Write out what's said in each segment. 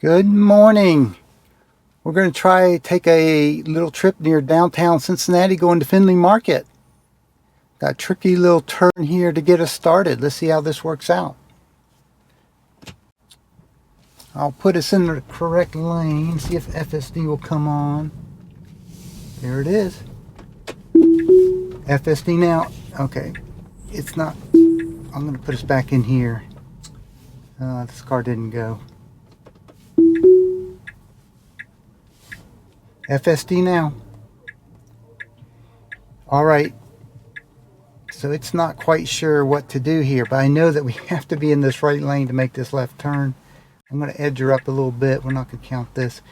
Good morning. We're going to take a little trip near downtown Cincinnati going to Findlay Market. Got a tricky little turn here to get us started. Let's see how this works out. I'll put us in the correct lane, see if FSD will come on. There it is. FSD now. Okay. It's not. I'm going to put us back in here. This car didn't go. FSD now. Alright, so it's not quite sure what to do here, but I know that we have to be in this right lane to make this left turn. I'm going to edge her up a little bit. We're not going to count this.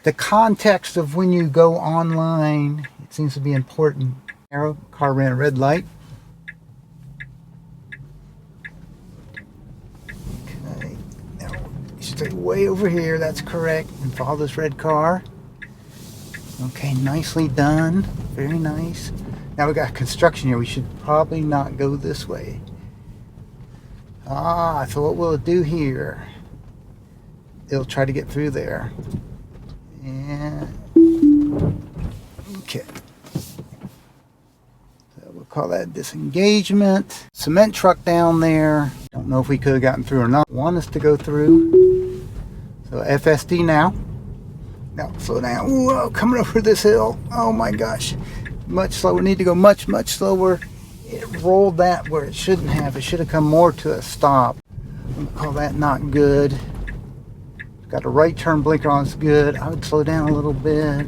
The context of when you go online, it seems to be important. Arrow, car ran a red light. Okay, now you should stay way over here, that's correct, and follow this red car. Okay, nicely done. Very nice. Now we got construction here. We should probably not go this way. So what will it do here? It'll try to get through there. And okay. So we'll call that disengagement. Cement truck down there. Don't know if we could have gotten through or not. Want us to go through. So FSD now. Now, slow down. Whoa, coming over this hill. Oh my gosh. Much slower. Need to go much slower. It rolled that where it shouldn't have. It should have come more to a stop. I'm going to call that not good. Got a right turn blinker on. It's good. I would slow down a little bit.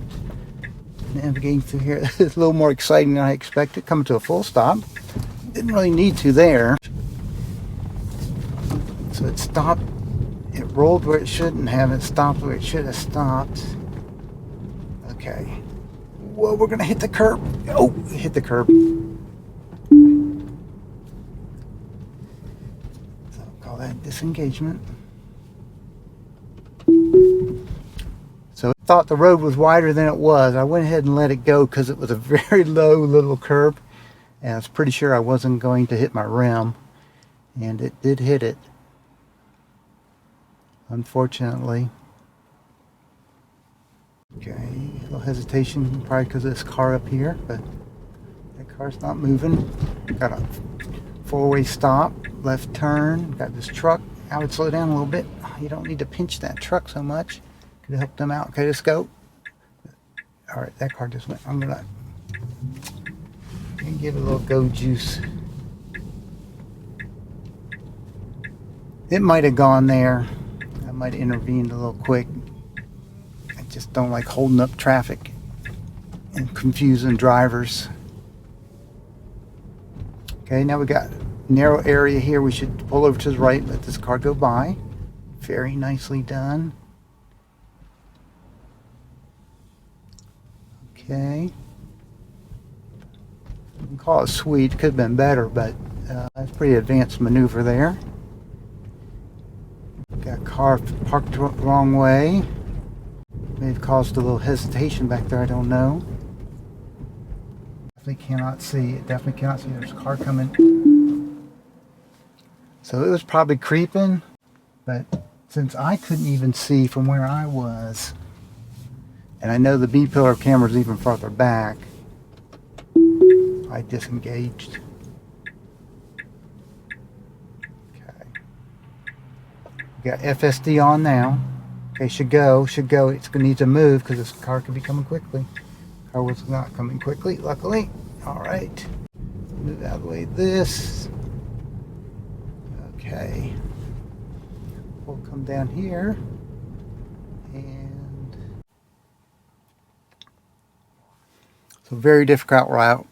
Navigating through here. It's a little more exciting than I expected. Coming to a full stop. Didn't really need to there. So it stopped. It rolled where it shouldn't have. It stopped where it should have stopped. Okay. Whoa, we're going to hit the curb. Oh, hit the curb. So I'll call that disengagement. So I thought the road was wider than it was. I went ahead and let it go because it was a very low little curb. And I was pretty sure I wasn't going to hit my rim. And it did hit it. Unfortunately. Okay, a little hesitation probably because of this car up here, but that car's not moving. Got a four-way stop, left turn, got this truck. I would slow down a little bit. You don't need to pinch that truck so much. Could help them out. Okay, let's go. Alright, that car just went. I'm gonna give it a little go juice. It might have gone there. I might have intervened a little quick. I just don't like holding up traffic and confusing drivers. Okay, now we got a narrow area here. We should pull over to the right, let this car go by. Very nicely done. Okay. You can call it sweet. Could have been better, but that's a pretty advanced maneuver there. Got a car parked the wrong way. May have caused a little hesitation back there, I don't know. Definitely cannot see. It definitely cannot see. There's a car coming. So it was probably creeping, but since I couldn't even see from where I was, and I know the B-pillar camera is even farther back, I disengaged. Got FSD on now. Okay, should go. It's going to need to move because this car could be coming quickly. Car was not coming quickly, luckily. All right. Move out of the way this. Okay. We'll come down here. And so very difficult route.